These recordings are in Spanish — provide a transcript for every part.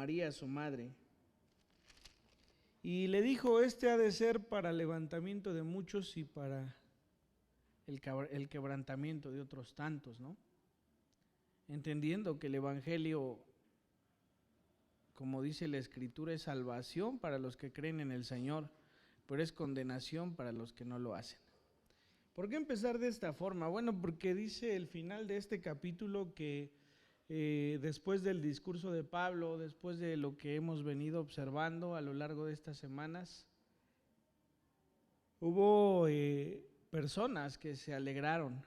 María su madre. Y le dijo, este ha de ser para levantamiento de muchos y para el quebrantamiento de otros tantos, ¿no? Entendiendo que el Evangelio, como dice la Escritura, es salvación para los que creen en el Señor, pero es condenación para los que no lo hacen. ¿Por qué empezar de esta forma? Bueno, porque dice el final de este capítulo que después del discurso de Pablo, después de lo que hemos venido observando a lo largo de estas semanas, hubo personas que se alegraron,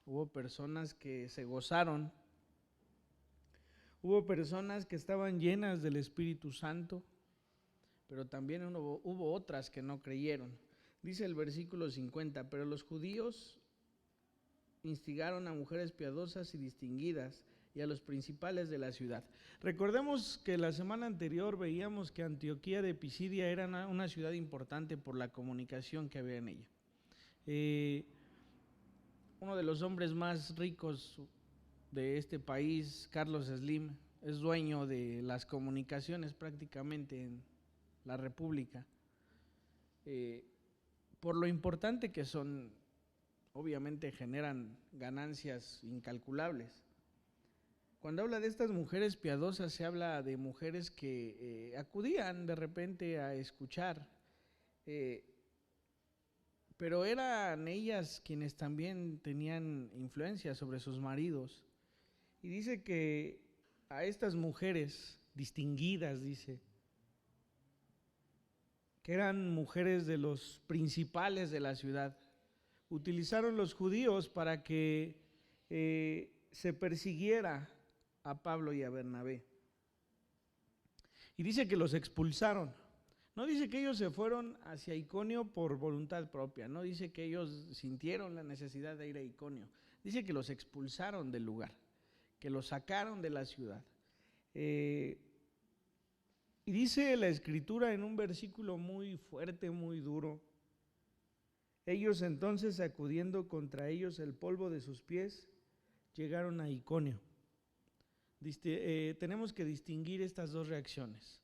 hubo personas que se gozaron, hubo personas que estaban llenas del Espíritu Santo, pero también hubo otras que no creyeron. Dice el versículo 50, pero los judíos instigaron a mujeres piadosas y distinguidas y a los principales de la ciudad. Recordemos que la semana anterior veíamos que Antioquía de Pisidia era una ciudad importante por la comunicación que había en ella. Uno de los hombres más ricos de este país, Carlos Slim, es dueño de las comunicaciones prácticamente en la República. Por lo importante que son, obviamente generan ganancias incalculables. Cuando habla de estas mujeres piadosas, se habla de mujeres que acudían de repente a escuchar, pero eran ellas quienes también tenían influencia sobre sus maridos. Y dice que a estas mujeres distinguidas, dice, que eran mujeres de los principales de la ciudad, utilizaron los judíos para que se persiguiera a Pablo y a Bernabé. Y dice que los expulsaron. No dice que ellos se fueron hacia Iconio por voluntad propia, no dice que ellos sintieron la necesidad de ir a Iconio. Dice que los expulsaron del lugar, que los sacaron de la ciudad. Y dice la Escritura en un versículo muy fuerte, muy duro: ellos entonces, sacudiendo contra ellos el polvo de sus pies, llegaron a Iconio. Tenemos que distinguir estas dos reacciones.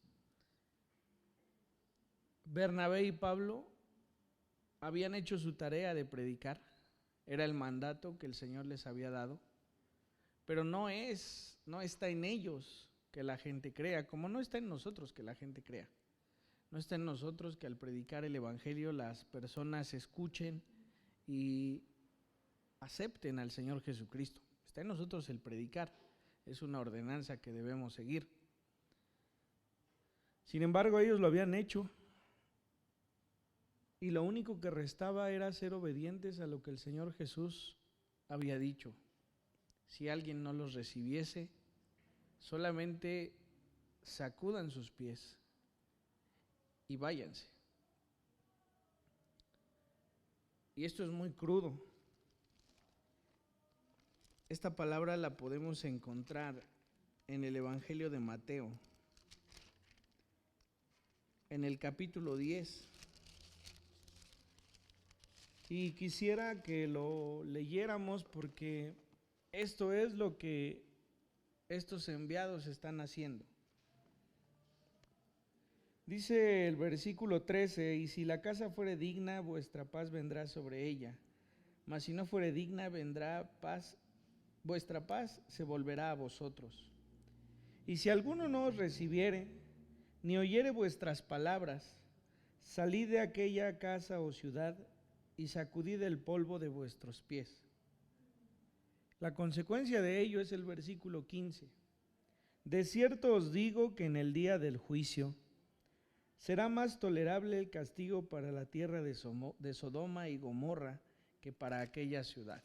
Bernabé y Pablo habían hecho su tarea de predicar, era el mandato que el Señor les había dado, pero no está en ellos que la gente crea, como no está en nosotros que la gente crea. No está en nosotros que al predicar el Evangelio las personas escuchen y acepten al Señor Jesucristo. Está en nosotros el predicar, es una ordenanza que debemos seguir. Sin embargo, ellos lo habían hecho y lo único que restaba era ser obedientes a lo que el Señor Jesús había dicho. Si alguien no los recibiese, solamente sacudan sus pies y váyanse. Y esto es muy crudo. Esta palabra la podemos encontrar en el Evangelio de Mateo, en el capítulo 10. Y quisiera que lo leyéramos porque esto es lo que estos enviados están haciendo. Dice el versículo 13, y si la casa fuere digna, vuestra paz vendrá sobre ella, mas si no fuere digna, vendrá paz, vuestra paz se volverá a vosotros. Y si alguno no os recibiere, ni oyere vuestras palabras, salid de aquella casa o ciudad y sacudid el polvo de vuestros pies. La consecuencia de ello es el versículo 15. De cierto os digo que en el día del juicio será más tolerable el castigo para la tierra de Sodoma y Gomorra que para aquella ciudad.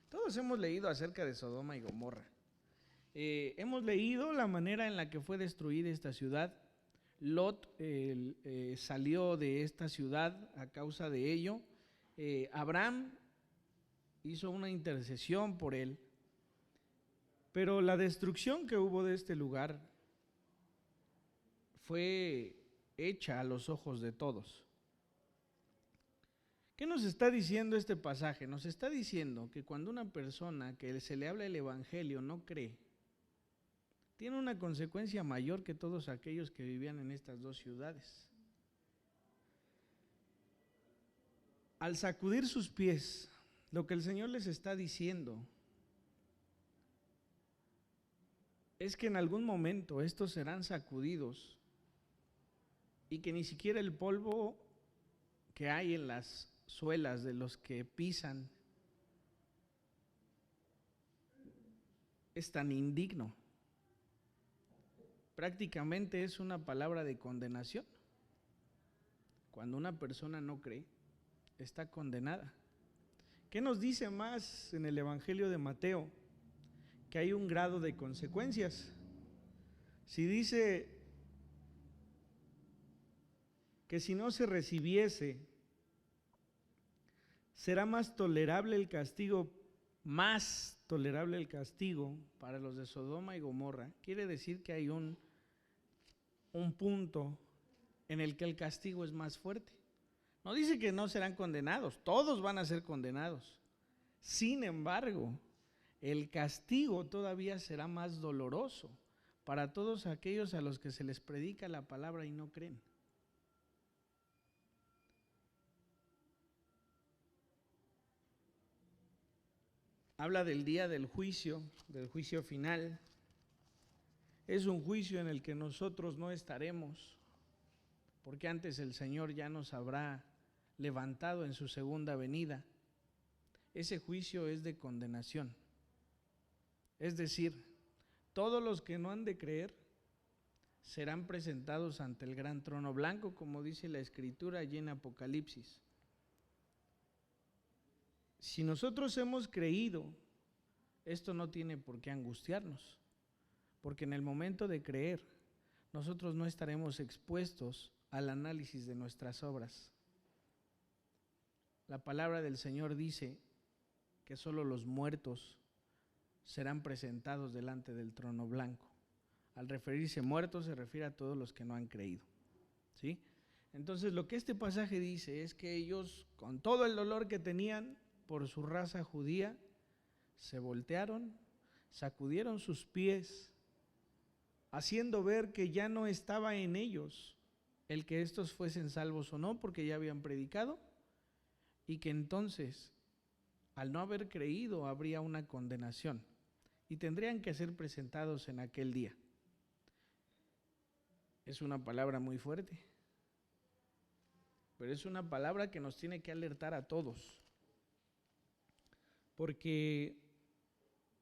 Todos hemos leído acerca de Sodoma y Gomorra. Hemos leído la manera en la que fue destruida esta ciudad. Lot salió de esta ciudad a causa de ello. Abraham hizo una intercesión por él. Pero la destrucción que hubo de este lugar fue hecha a los ojos de todos. ¿Qué nos está diciendo este pasaje? Nos está diciendo que cuando una persona que se le habla el Evangelio no cree, tiene una consecuencia mayor que todos aquellos que vivían en estas dos ciudades. Al sacudir sus pies, lo que el Señor les está diciendo es que en algún momento estos serán sacudidos y que ni siquiera el polvo que hay en las suelas de los que pisan es tan indigno. Prácticamente es una palabra de condenación. Cuando una persona no cree, está condenada. ¿Qué nos dice más en el Evangelio de Mateo? Que hay un grado de consecuencias. Si dice que si no se recibiese, será más tolerable el castigo para los de Sodoma y Gomorra. Quiere decir que hay un punto en el que el castigo es más fuerte. No dice que no serán condenados, todos van a ser condenados. Sin embargo, el castigo todavía será más doloroso para todos aquellos a los que se les predica la palabra y no creen. Habla del día del juicio final. Es un juicio en el que nosotros no estaremos, porque antes el Señor ya nos habrá levantado en su segunda venida. Ese juicio es de condenación. Es decir, todos los que no han de creer serán presentados ante el gran trono blanco, como dice la Escritura allí en Apocalipsis. Si nosotros hemos creído, esto no tiene por qué angustiarnos, porque en el momento de creer, nosotros no estaremos expuestos al análisis de nuestras obras. La palabra del Señor dice que solo los muertos serán presentados delante del trono blanco. Al referirse muertos se refiere a todos los que no han creído, ¿sí? Entonces lo que este pasaje dice es que ellos, con todo el dolor que tenían por su raza judía, se voltearon, sacudieron sus pies, haciendo ver que ya no estaba en ellos el que estos fuesen salvos o no, porque ya habían predicado, y que entonces, al no haber creído, habría una condenación, y tendrían que ser presentados en aquel día. Es una palabra muy fuerte, pero es una palabra que nos tiene que alertar a todos, porque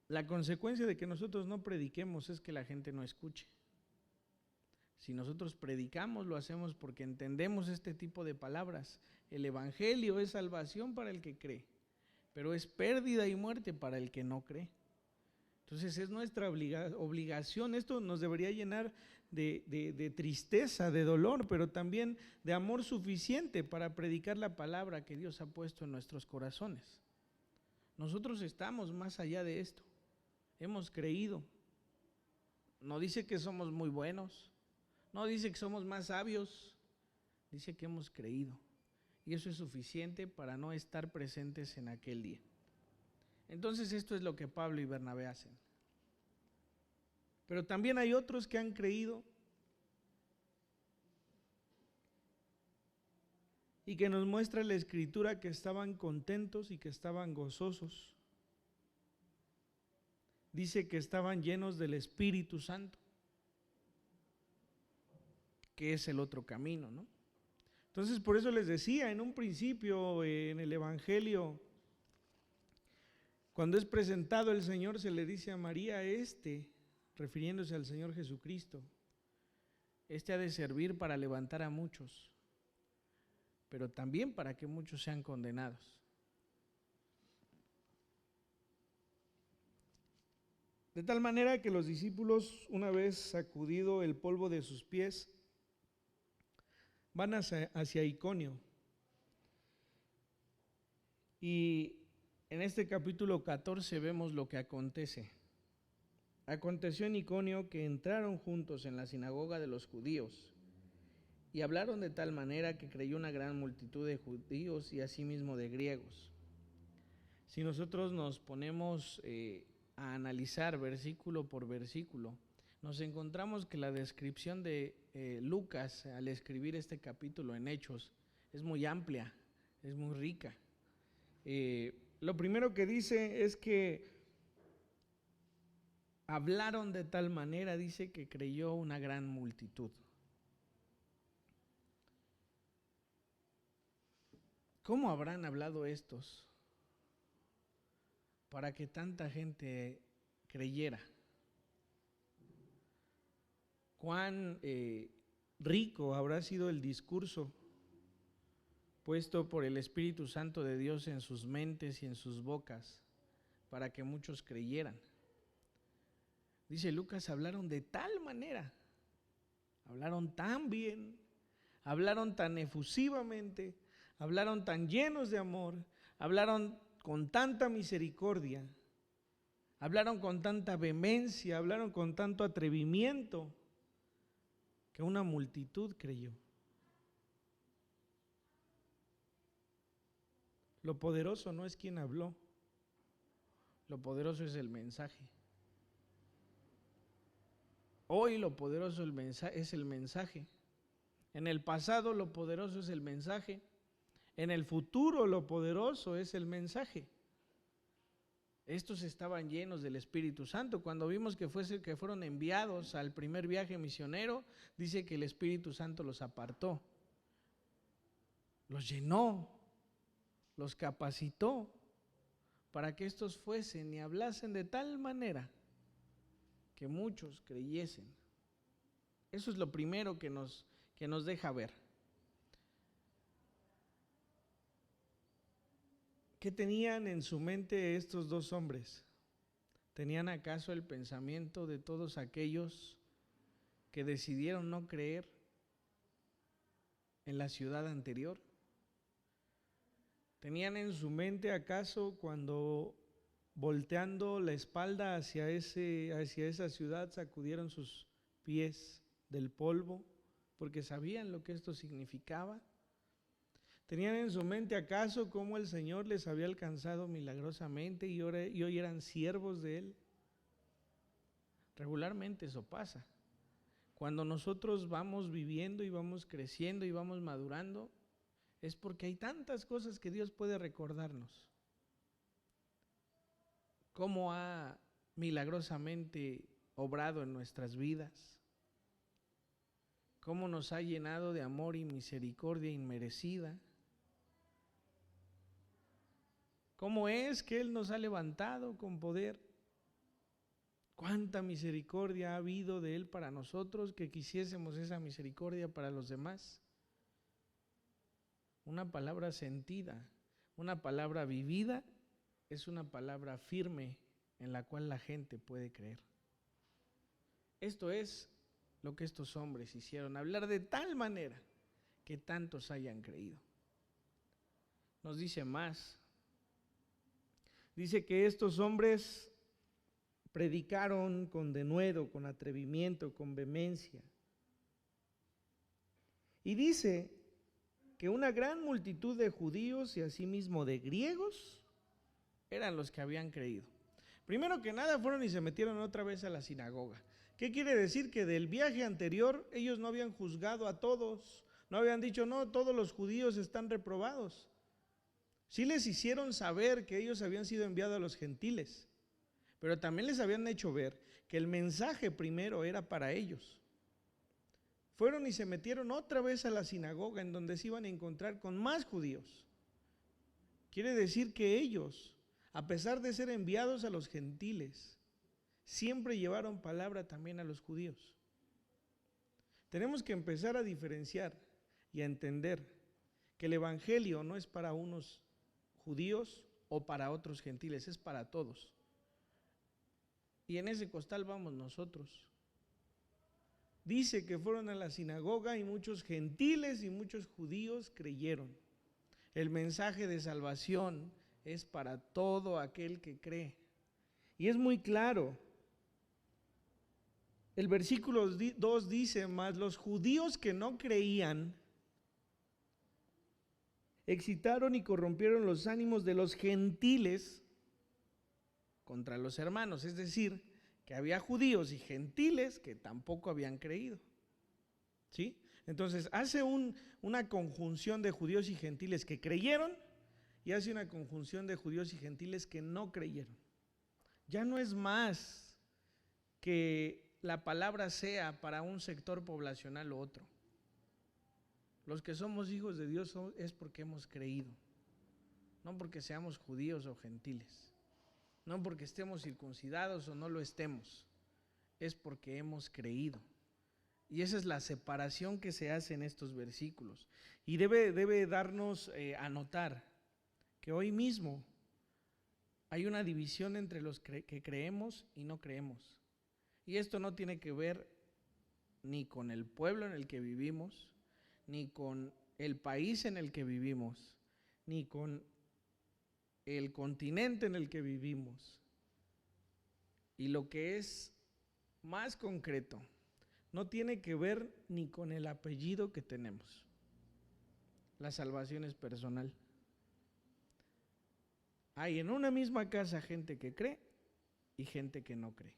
la consecuencia de que nosotros no prediquemos es que la gente no escuche. Si nosotros predicamos, lo hacemos porque entendemos este tipo de palabras. El Evangelio es salvación para el que cree, pero es pérdida y muerte para el que no cree. Entonces es nuestra obligación, esto nos debería llenar de tristeza, de dolor, pero también de amor suficiente para predicar la palabra que Dios ha puesto en nuestros corazones. Nosotros estamos más allá de esto, hemos creído. No dice que somos muy buenos, no dice que somos más sabios, dice que hemos creído. Y eso es suficiente para no estar presentes en aquel día. Entonces esto es lo que Pablo y Bernabé hacen. Pero también hay otros que han creído y que nos muestra la Escritura que estaban contentos y que estaban gozosos. Dice que estaban llenos del Espíritu Santo, que es el otro camino, ¿no? Entonces por eso les decía en un principio en el Evangelio, cuando es presentado el Señor, se le dice a María, refiriéndose al Señor Jesucristo, ha de servir para levantar a muchos, pero también para que muchos sean condenados. De tal manera que los discípulos, una vez sacudido el polvo de sus pies, van hacia Iconio. Y en este capítulo 14 vemos lo que acontece. Aconteció en Iconio que entraron juntos en la sinagoga de los judíos y hablaron de tal manera que creyó una gran multitud de judíos y asimismo de griegos. Si nosotros nos ponemos a analizar versículo por versículo, nos encontramos que la descripción de Lucas al escribir este capítulo en Hechos es muy amplia, es muy rica. Lo primero que dice es que hablaron de tal manera, dice que creyó una gran multitud. ¿Cómo habrán hablado estos para que tanta gente creyera? Cuán rico habrá sido el discurso puesto por el Espíritu Santo de Dios en sus mentes y en sus bocas para que muchos creyeran. Dice Lucas, hablaron de tal manera, hablaron tan bien, hablaron tan efusivamente, hablaron tan llenos de amor, hablaron con tanta misericordia, hablaron con tanta vehemencia, hablaron con tanto atrevimiento, que una multitud creyó. Lo poderoso no es quien habló, lo poderoso es el mensaje. Hoy lo poderoso es el mensaje. En el pasado lo poderoso es el mensaje. En el futuro lo poderoso es el mensaje. Estos estaban llenos del Espíritu Santo. Cuando vimos que fueron enviados al primer viaje misionero, dice que el Espíritu Santo los apartó, los llenó, los capacitó para que estos fuesen y hablasen de tal manera que muchos creyesen. Eso es lo primero que nos deja ver. ¿Qué tenían en su mente estos dos hombres? ¿Tenían acaso el pensamiento de todos aquellos que decidieron no creer en la ciudad anterior? ¿Tenían en su mente acaso cuando volteando la espalda hacia esa ciudad sacudieron sus pies del polvo porque sabían lo que esto significaba? ¿Tenían en su mente acaso cómo el Señor les había alcanzado milagrosamente y hoy eran siervos de Él? Regularmente eso pasa. Cuando nosotros vamos viviendo y vamos creciendo y vamos madurando, es porque hay tantas cosas que Dios puede recordarnos. Cómo ha milagrosamente obrado en nuestras vidas. Cómo nos ha llenado de amor y misericordia inmerecida. ¿Cómo es que Él nos ha levantado con poder? ¿Cuánta misericordia ha habido de Él para nosotros que quisiésemos esa misericordia para los demás? Una palabra sentida, una palabra vivida, es una palabra firme en la cual la gente puede creer. Esto es lo que estos hombres hicieron, hablar de tal manera que tantos hayan creído. Nos dice más. Dice que estos hombres predicaron con denuedo, con atrevimiento, con vehemencia. Y dice que una gran multitud de judíos y asimismo de griegos eran los que habían creído. Primero que nada fueron y se metieron otra vez a la sinagoga. ¿Qué quiere decir? Que del viaje anterior ellos no habían juzgado a todos, no habían dicho, no, todos los judíos están reprobados. Sí les hicieron saber que ellos habían sido enviados a los gentiles, pero también les habían hecho ver que el mensaje primero era para ellos. Fueron y se metieron otra vez a la sinagoga en donde se iban a encontrar con más judíos. Quiere decir que ellos, a pesar de ser enviados a los gentiles, siempre llevaron palabra también a los judíos. Tenemos que empezar a diferenciar y a entender que el evangelio no es para unos judíos o para otros gentiles, es para todos. Y en ese costal vamos nosotros. Dice que fueron a la sinagoga y muchos gentiles y muchos judíos creyeron. El mensaje de salvación es para todo aquel que cree. Y es muy claro. El versículo 2 dice, mas los judíos que no creían excitaron y corrompieron los ánimos de los gentiles contra los hermanos. Es decir, que había judíos y gentiles que tampoco habían creído. ¿Sí? Entonces hace una conjunción de judíos y gentiles que creyeron y hace una conjunción de judíos y gentiles que no creyeron. Ya no es más que la palabra sea para un sector poblacional u otro. Los que somos hijos de Dios es porque hemos creído, no porque seamos judíos o gentiles, no porque estemos circuncidados o no lo estemos, es porque hemos creído. Y esa es la separación que se hace en estos versículos. Y debe darnos a notar que hoy mismo hay una división entre los que creemos y no creemos. Y esto no tiene que ver ni con el pueblo en el que vivimos, ni con el país en el que vivimos, ni con el continente en el que vivimos. Y lo que es más concreto, no tiene que ver ni con el apellido que tenemos. La salvación es personal. Hay en una misma casa gente que cree y gente que no cree.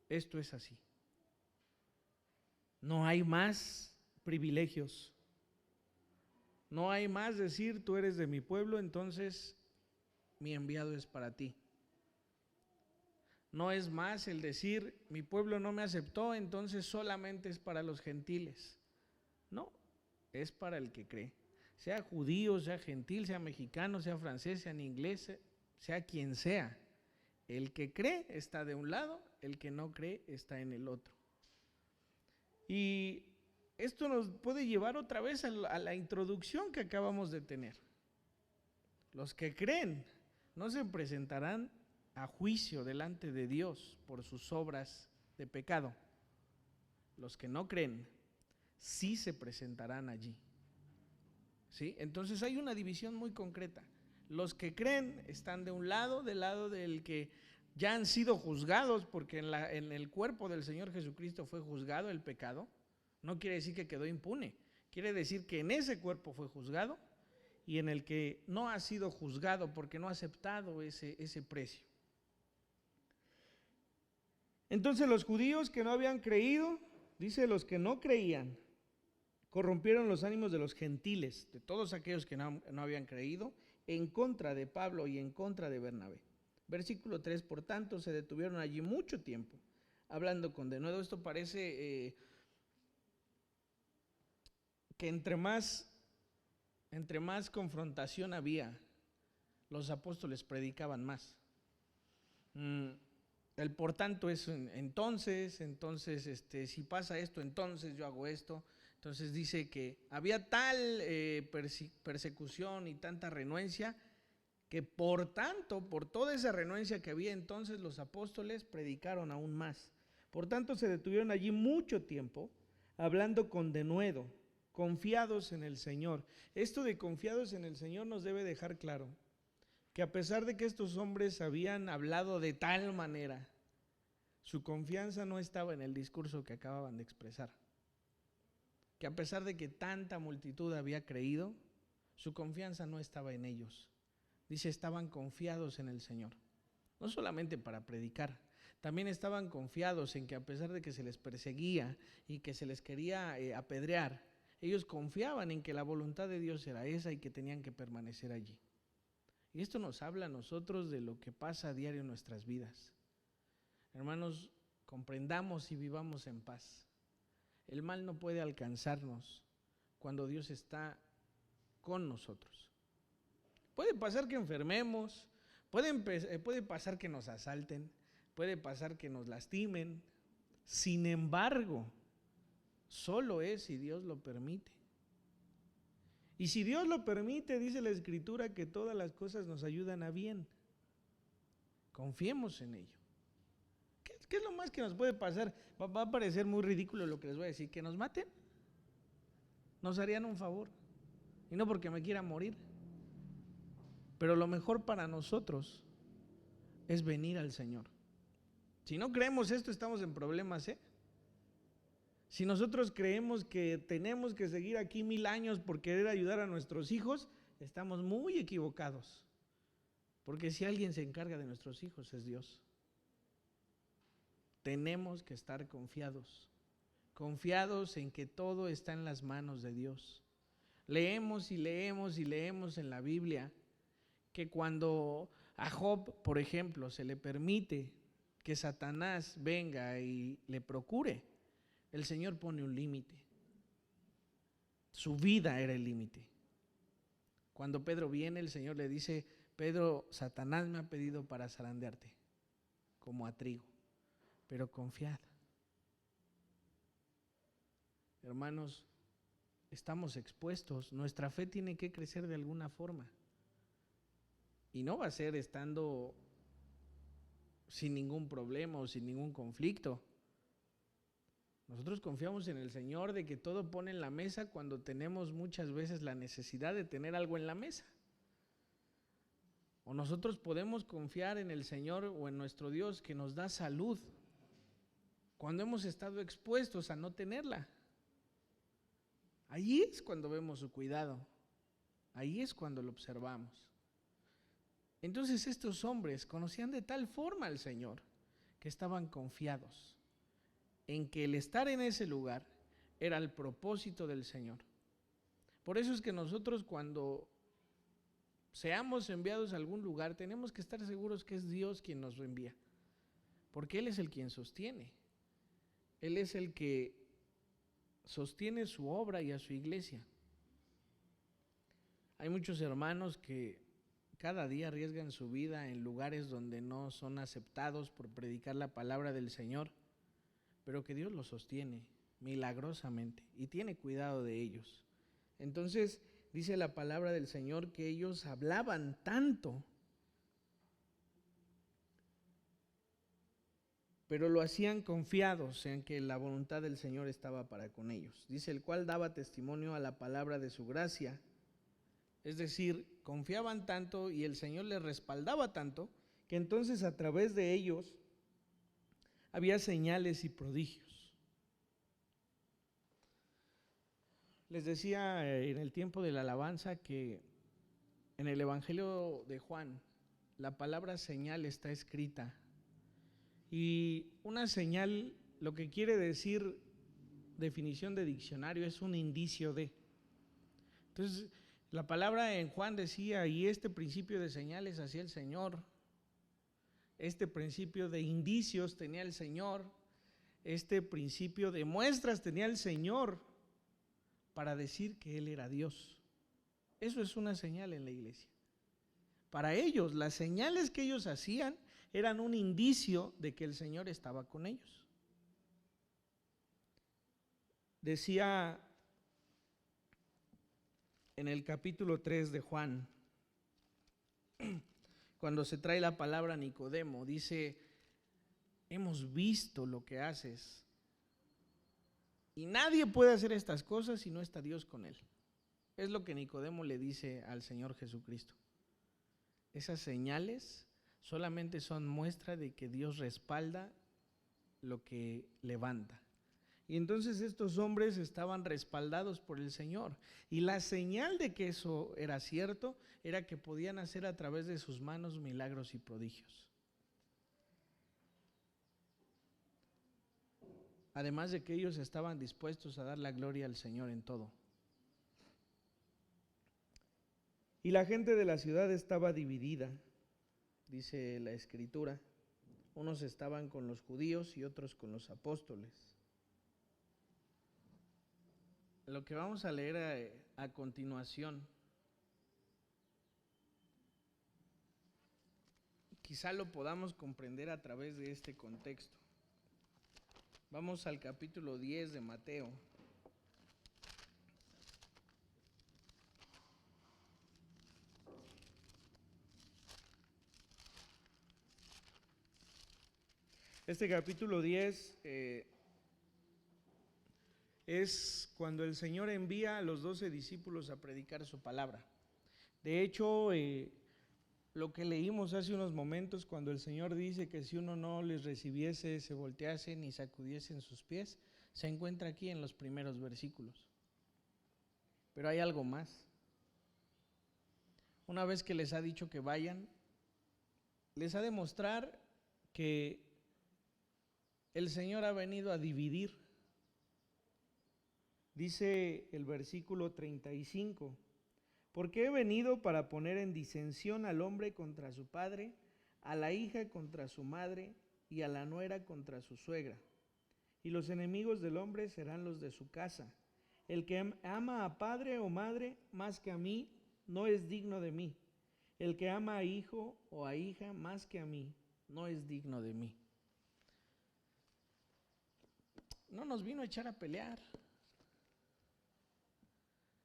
Esto es así. No hay más privilegios. No hay más decir, tú eres de mi pueblo, entonces mi enviado es para ti. No es más el decir, mi pueblo no me aceptó, entonces solamente es para los gentiles. No, es para el que cree. Sea judío, sea gentil, sea mexicano, sea francés, sea inglés, sea quien sea. El que cree está de un lado, el que no cree está en el otro. Y esto nos puede llevar otra vez a la introducción que acabamos de tener. Los que creen no se presentarán a juicio delante de Dios por sus obras de pecado. Los que no creen sí se presentarán allí. ¿Sí? Entonces hay una división muy concreta. Los que creen están de un lado, del lado del que ya han sido juzgados, porque en el cuerpo del Señor Jesucristo fue juzgado el pecado. No quiere decir que quedó impune, quiere decir que en ese cuerpo fue juzgado y en el que no ha sido juzgado porque no ha aceptado ese precio. Entonces los judíos que no habían creído, dice los que no creían, corrompieron los ánimos de los gentiles, de todos aquellos que no habían creído, en contra de Pablo y en contra de Bernabé. Versículo 3, por tanto se detuvieron allí mucho tiempo, hablando con denuedo. Esto parece que entre más confrontación había, los apóstoles predicaban más. El por tanto es entonces, si pasa esto, entonces yo hago esto. Entonces dice que había tal persecución y tanta renuencia, que por tanto, por toda esa renuencia que había entonces, los apóstoles predicaron aún más. Por tanto se detuvieron allí mucho tiempo, hablando con denuedo, confiados en el Señor. Esto de confiados en el Señor nos debe dejar claro que a pesar de que estos hombres habían hablado de tal manera, su confianza no estaba en el discurso que acababan de expresar. Que a pesar de que tanta multitud había creído, su confianza no estaba en ellos. Dice, estaban confiados en el Señor. No solamente para predicar, también estaban confiados en que a pesar de que se les perseguía y que se les quería apedrear, ellos confiaban en que la voluntad de Dios era esa y que tenían que permanecer allí. Y esto nos habla a nosotros de lo que pasa a diario en nuestras vidas. Hermanos, comprendamos y vivamos en paz. El mal no puede alcanzarnos cuando Dios está con nosotros. Puede pasar que enfermemos, puede pasar que nos asalten, puede pasar que nos lastimen. Sin embargo, solo es si Dios lo permite. Y si Dios lo permite, dice la Escritura que todas las cosas nos ayudan a bien. Confiemos en ello. ¿Qué es lo más que nos puede pasar? Va a parecer muy ridículo lo que les voy a decir. ¿Que nos maten? Nos harían un favor. Y no porque me quiera morir. Pero lo mejor para nosotros es venir al Señor. Si no creemos esto, estamos en problemas, ¿eh? Si nosotros creemos que tenemos que seguir aquí 1000 años por querer ayudar a nuestros hijos, estamos muy equivocados. Porque si alguien se encarga de nuestros hijos es Dios. tenemos que estar confiados, confiados en que todo está en las manos de Dios. Leemos y leemos y leemos en la Biblia que cuando a Job, por ejemplo, se le permite que Satanás venga y le procure, el Señor pone un límite. Su vida era el límite. Cuando Pedro viene, el Señor le dice: Pedro, Satanás me ha pedido para zarandearte como a trigo, pero confiad. Hermanos, estamos expuestos, nuestra fe tiene que crecer de alguna forma. Y no va a ser estando sin ningún problema o sin ningún conflicto. Nosotros confiamos en el Señor de que todo pone en la mesa cuando tenemos muchas veces la necesidad de tener algo en la mesa. O nosotros podemos confiar en el Señor o en nuestro Dios que nos da salud cuando hemos estado expuestos a no tenerla. Ahí es cuando vemos su cuidado, ahí es cuando lo observamos. Entonces estos hombres conocían de tal forma al Señor que estaban confiados en que el estar en ese lugar era el propósito del Señor. Por eso es que nosotros, cuando seamos enviados a algún lugar, tenemos que estar seguros que es Dios quien nos envía, porque Él es el quien sostiene. Él es el que sostiene su obra y a su iglesia. Hay muchos hermanos que cada día arriesgan su vida en lugares donde no son aceptados por predicar la palabra del Señor, pero que Dios los sostiene milagrosamente y tiene cuidado de ellos. Entonces dice la palabra del Señor que ellos hablaban tanto, pero lo hacían confiados en que la voluntad del Señor estaba para con ellos. Dice: el cual daba testimonio a la palabra de su gracia. Es decir, confiaban tanto y el Señor les respaldaba tanto que entonces a través de ellos había señales y prodigios. Les decía en el tiempo de la alabanza que en el Evangelio de Juan la palabra señal está escrita. Y una señal, lo que quiere decir, definición de diccionario, es un indicio de. Entonces, la palabra en Juan decía: y este principio de señales hacía el Señor, este principio de indicios tenía el Señor, este principio de muestras tenía el Señor para decir que Él era Dios. Eso es una señal en la iglesia. Para ellos, las señales que ellos hacían eran un indicio de que el Señor estaba con ellos. Decía en el capítulo 3 de Juan, cuando se trae la palabra a Nicodemo, dice: hemos visto lo que haces y nadie puede hacer estas cosas si no está Dios con él. Es lo que Nicodemo le dice al Señor Jesucristo. Esas señales solamente son muestra de que Dios respalda lo que levanta. Y entonces estos hombres estaban respaldados por el Señor. Y la señal de que eso era cierto era que podían hacer a través de sus manos milagros y prodigios. Además de que ellos estaban dispuestos a dar la gloria al Señor en todo. Y la gente de la ciudad estaba dividida, dice la Escritura. Unos estaban con los judíos y otros con los apóstoles. Lo que vamos a leer a continuación, quizá lo podamos comprender a través de este contexto. Vamos al capítulo 10 de Mateo. Este capítulo 10 es cuando el Señor envía a los 12 discípulos a predicar su palabra. De hecho, lo que leímos hace unos momentos, cuando el Señor dice que si uno no les recibiese, se volteasen y sacudiesen sus pies, se encuentra aquí en los primeros versículos. Pero hay algo más. Una vez que les ha dicho que vayan, les ha de mostrar que el Señor ha venido a dividir. Dice el versículo 35, porque he venido para poner en disensión al hombre contra su padre, a la hija contra su madre y a la nuera contra su suegra. Y los enemigos del hombre serán los de su casa. El que ama a padre o madre más que a mí, no es digno de mí. El que ama a hijo o a hija más que a mí, no es digno de mí. No nos vino a echar a pelear.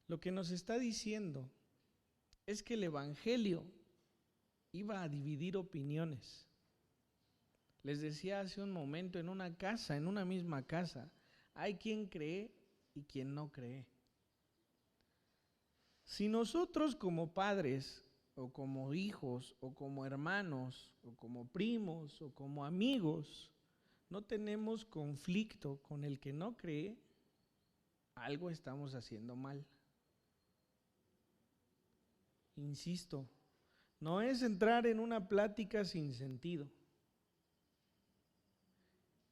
Lo que nos está diciendo es que el Evangelio iba a dividir opiniones. Les decía hace un momento, en una casa, en una misma casa, hay quien cree y quien no cree. Si nosotros como padres, o como hijos, o como hermanos, o como primos, o como amigos, no tenemos conflicto con el que no cree, algo estamos haciendo mal. Insisto, no es entrar en una plática sin sentido.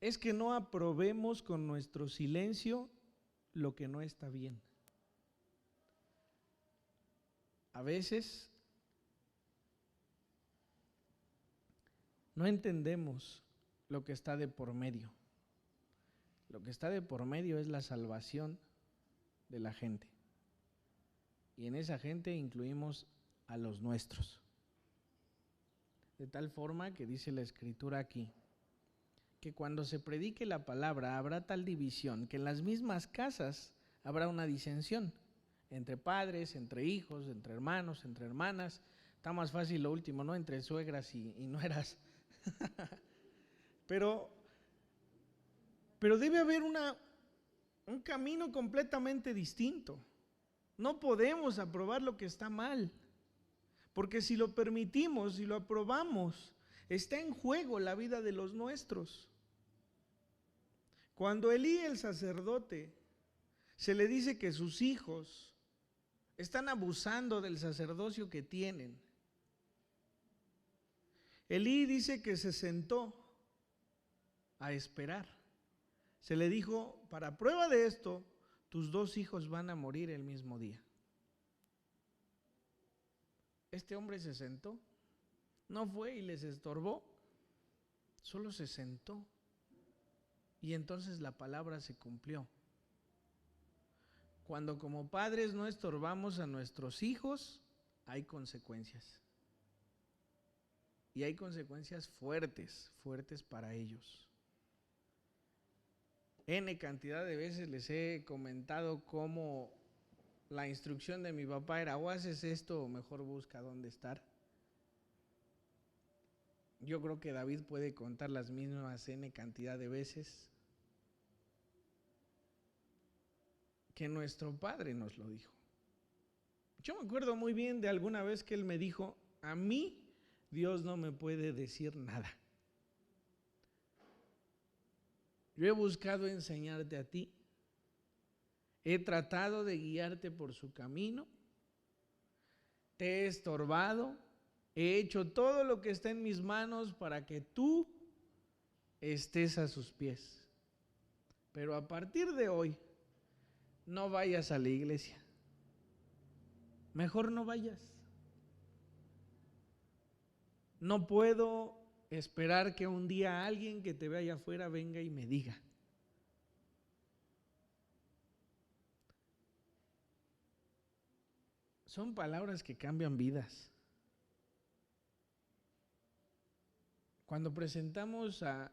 Es que no aprobemos con nuestro silencio lo que no está bien. A veces no entendemos lo que está de por medio. Lo que está de por medio es la salvación de la gente. Y en esa gente incluimos a los nuestros. De tal forma que dice la Escritura aquí, que cuando se predique la palabra habrá tal división que en las mismas casas habrá una disensión entre padres, entre hijos, entre hermanos, entre hermanas. Está más fácil lo último, ¿no? Entre suegras y nueras. Pero debe haber un camino completamente distinto. No podemos aprobar lo que está mal, porque si lo permitimos, si lo aprobamos, está en juego la vida de los nuestros. Cuando Elí, el sacerdote, se le dice que sus hijos están abusando del sacerdocio que tienen, Elí dice que se sentó a esperar. Se le dijo, para prueba de esto, tus 2 hijos van a morir el mismo día. Este hombre se sentó, no fue y les estorbó, solo se sentó. Y entonces la palabra se cumplió. Cuando como padres no estorbamos a nuestros hijos, hay consecuencias. Y hay consecuencias fuertes, fuertes para ellos. N cantidad de veces les he comentado cómo la instrucción de mi papá era: o haces esto o mejor busca dónde estar. Yo creo que David puede contar las mismas N cantidad de veces que nuestro padre nos lo dijo. Yo me acuerdo muy bien de alguna vez que él me dijo: a mí Dios no me puede decir nada. Yo he buscado enseñarte a ti, he tratado de guiarte por su camino, te he estorbado, he hecho todo lo que está en mis manos para que tú estés a sus pies. Pero a partir de hoy, no vayas a la iglesia. Mejor no vayas. No puedo esperar que un día alguien que te vea allá afuera venga y me diga. Son palabras que cambian vidas. Cuando presentamos a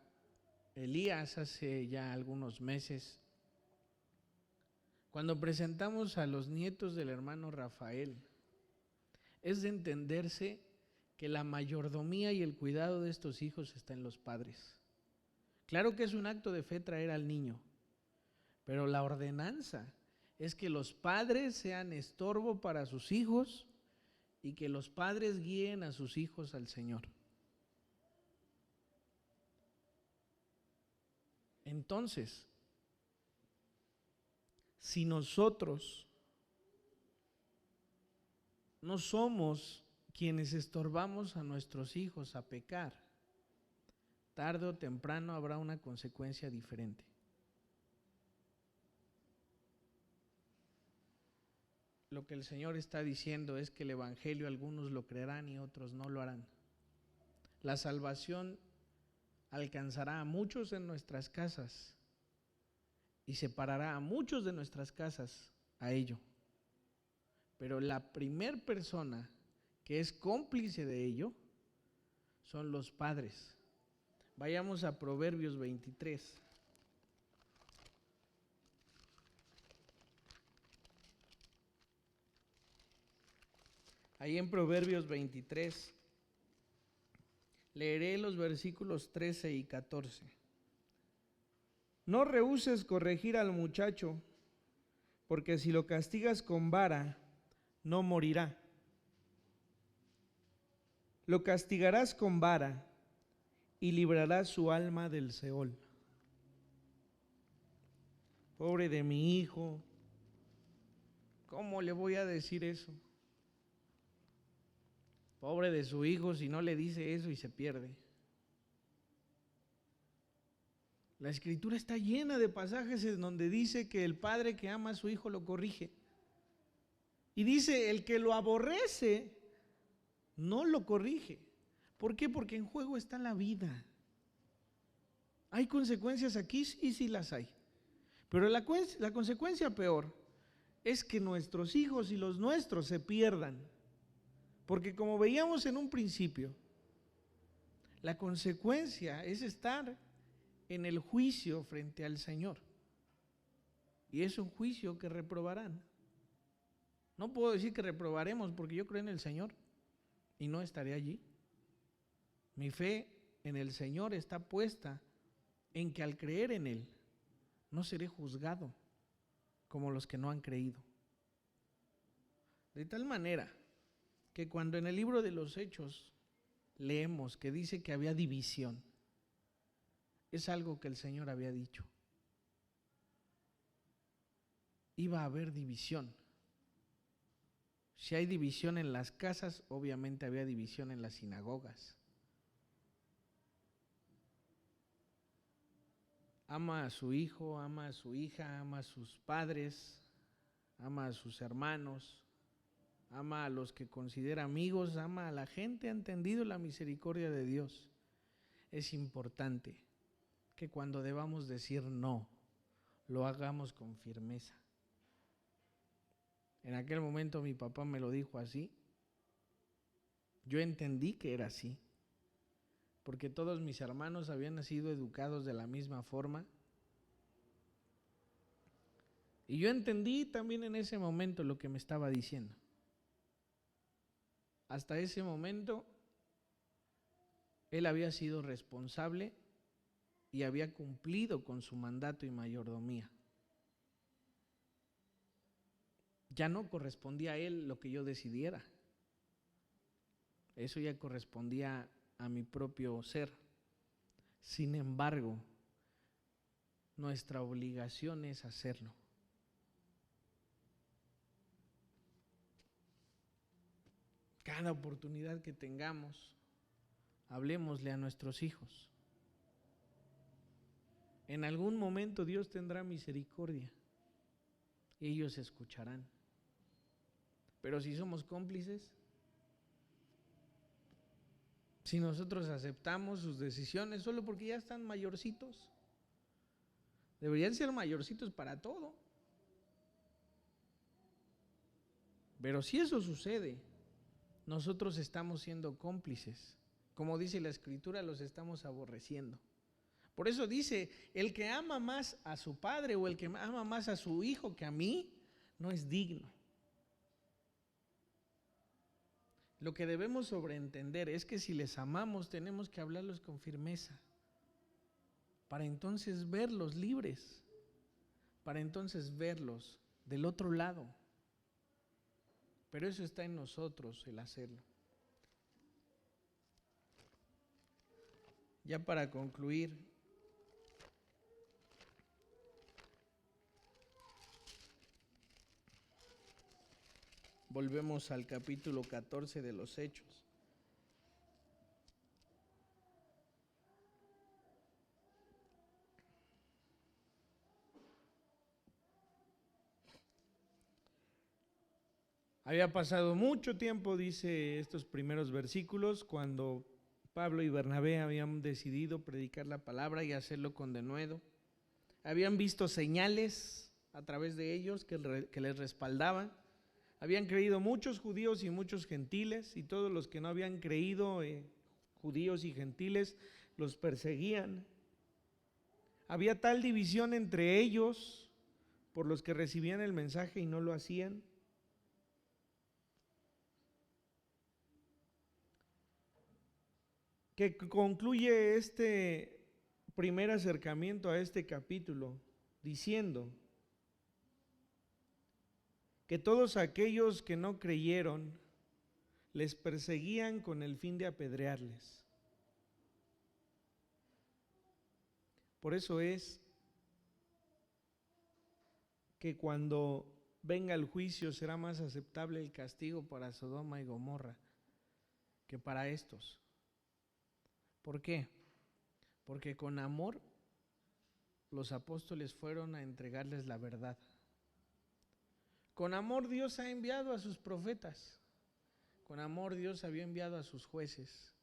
Elías hace ya algunos meses, cuando presentamos a los nietos del hermano Rafael, es de entenderse que la mayordomía y el cuidado de estos hijos está en los padres. Claro que es un acto de fe traer al niño, pero la ordenanza es que los padres sean estorbo para sus hijos y que los padres guíen a sus hijos al Señor. Entonces, si nosotros no somos quienes estorbamos a nuestros hijos a pecar, tarde o temprano habrá una consecuencia diferente. Lo que el Señor está diciendo es que el Evangelio algunos lo creerán y otros no lo harán. La salvación alcanzará a muchos en nuestras casas y separará a muchos de nuestras casas a ello. Pero la primer persona que es cómplice de ello son los padres. Vayamos a Proverbios 23. Ahí en Proverbios 23 leeré los versículos 13 y 14. No rehúses corregir al muchacho, porque si lo castigas con vara, no morirá. Lo castigarás con vara y librarás su alma del Seol. Pobre de mi hijo, ¿cómo le voy a decir eso? Pobre de su hijo si no le dice eso y se pierde. La Escritura está llena de pasajes en donde dice que el padre que ama a su hijo lo corrige. Y dice, el que lo aborrece no lo corrige. ¿Por qué? Porque en juego está la vida. ¿Hay consecuencias aquí? Sí las hay. Pero la consecuencia peor es que nuestros hijos y los nuestros se pierdan. Porque como veíamos en un principio, la consecuencia es estar en el juicio frente al Señor. Y es un juicio que reprobarán. No puedo decir que reprobaremos porque yo creo en el Señor y no estaré allí. Mi fe en el Señor está puesta en que al creer en Él no seré juzgado como los que no han creído. De tal manera que cuando en el libro de los Hechos leemos que dice que había división, es algo que el Señor había dicho. Iba a haber división. Si hay división en las casas, obviamente había división en las sinagogas. Ama a su hijo, ama a su hija, ama a sus padres, ama a sus hermanos, ama a los que considera amigos, ama a la gente, ha entendido la misericordia de Dios. Es importante que cuando debamos decir no, lo hagamos con firmeza. En aquel momento mi papá me lo dijo así. Yo entendí que era así, porque todos mis hermanos habían sido educados de la misma forma. Y yo entendí también en ese momento lo que me estaba diciendo. Hasta ese momento, él había sido responsable y había cumplido con su mandato y mayordomía. Ya no correspondía a él lo que yo decidiera. Eso ya correspondía a mi propio ser. Sin embargo, nuestra obligación es hacerlo. Cada oportunidad que tengamos, hablemosle a nuestros hijos. En algún momento Dios tendrá misericordia. Ellos escucharán. Pero si somos cómplices, si nosotros aceptamos sus decisiones solo porque ya están mayorcitos, deberían ser mayorcitos para todo. Pero si eso sucede, nosotros estamos siendo cómplices. Como dice la Escritura, los estamos aborreciendo. Por eso dice, el que ama más a su padre o el que ama más a su hijo que a mí, no es digno. Lo que debemos sobreentender es que si les amamos, tenemos que hablarlos con firmeza, para entonces verlos libres, para entonces verlos del otro lado. Pero eso está en nosotros, el hacerlo. Ya para concluir, volvemos al capítulo 14 de los Hechos. Había pasado mucho tiempo, dice estos primeros versículos, cuando Pablo y Bernabé habían decidido predicar la palabra y hacerlo con denuedo. Habían visto señales a través de ellos que les respaldaban. Habían creído muchos judíos y muchos gentiles, y todos los que no habían creído, judíos y gentiles, los perseguían. Había tal división entre ellos por los que recibían el mensaje y no lo hacían. Que concluye este primer acercamiento a este capítulo diciendo que todos aquellos que no creyeron les perseguían con el fin de apedrearles. Por eso es que cuando venga el juicio será más aceptable el castigo para Sodoma y Gomorra que para estos. ¿Por qué? Porque con amor los apóstoles fueron a entregarles la verdad. Con amor Dios ha enviado a sus profetas. Con amor Dios había enviado a sus jueces.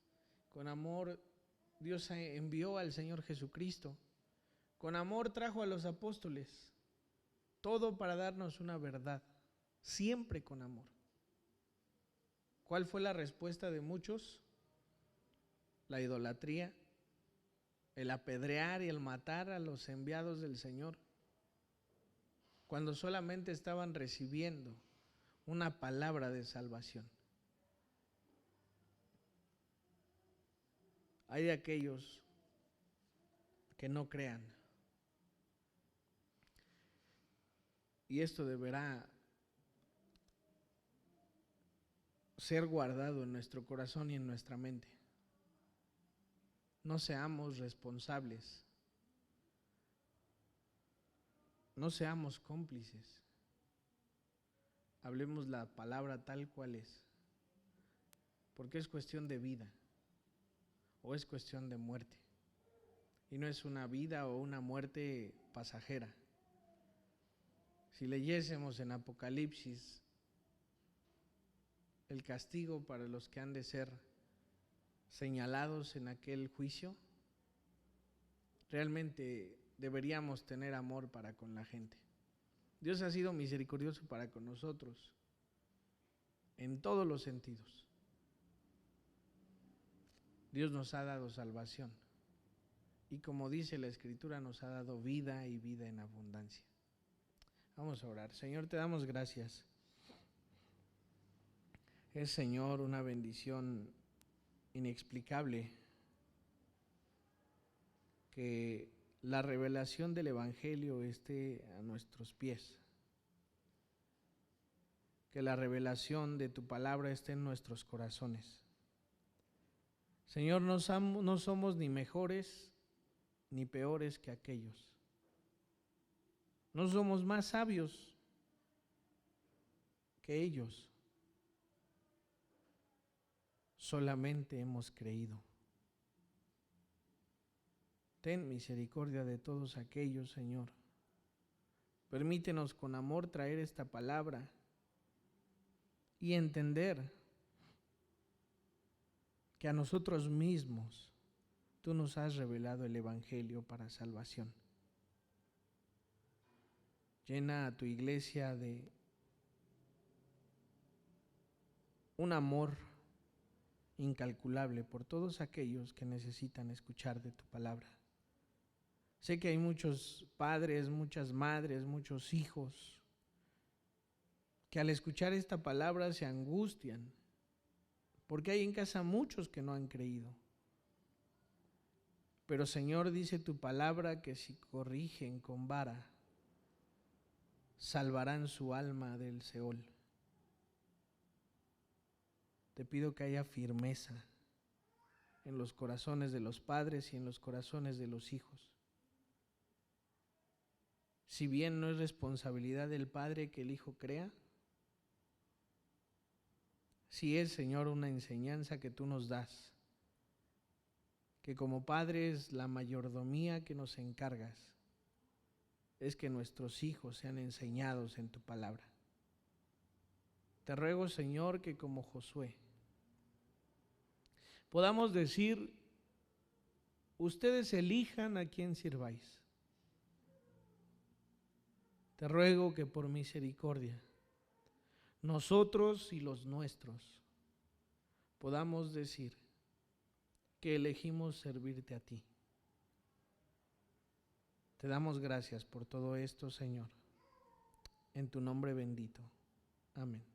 Con amor Dios envió al Señor Jesucristo. Con amor trajo a los apóstoles. Todo para darnos una verdad. Siempre con amor. ¿Cuál fue la respuesta de muchos? La idolatría, el apedrear y el matar a los enviados del Señor, cuando solamente estaban recibiendo una palabra de salvación. Hay de aquellos que no crean, y esto deberá ser guardado en nuestro corazón y en nuestra mente. No seamos responsables, no seamos cómplices. Hablemos la palabra tal cual es, porque es cuestión de vida o es cuestión de muerte, y no es una vida o una muerte pasajera. Si leyésemos en Apocalipsis el castigo para los que han de ser señalados en aquel juicio, realmente deberíamos tener amor para con la gente. Dios ha sido misericordioso para con nosotros en todos los sentidos. Dios nos ha dado salvación y, como dice la Escritura, nos ha dado vida y vida en abundancia. Vamos a orar. Señor, te damos gracias. Es, Señor, una bendición inexplicable que la revelación del Evangelio esté a nuestros pies, que la revelación de tu palabra esté en nuestros corazones. Señor, no somos ni mejores ni peores que aquellos. No somos más sabios que ellos. Solamente hemos creído. Ten misericordia de todos aquellos, Señor. Permítenos con amor traer esta palabra y entender que a nosotros mismos tú nos has revelado el Evangelio para salvación. Llena a tu iglesia de un amor incalculable por todos aquellos que necesitan escuchar de tu palabra. Sé que hay muchos padres, muchas madres, muchos hijos que al escuchar esta palabra se angustian, porque hay en casa muchos que no han creído. Pero, Señor, dice tu palabra que si corrigen con vara, salvarán su alma del Seol. Te pido que haya firmeza en los corazones de los padres y en los corazones de los hijos. Si bien no es responsabilidad del padre que el hijo crea, sí es, Señor, una enseñanza que tú nos das, que como padres la mayordomía que nos encargas es que nuestros hijos sean enseñados en tu palabra. Te ruego, Señor, que como Josué podamos decir: ustedes elijan a quién sirváis. Te ruego que por misericordia, nosotros y los nuestros podamos decir que elegimos servirte a ti. Te damos gracias por todo esto, Señor, en tu nombre bendito. Amén.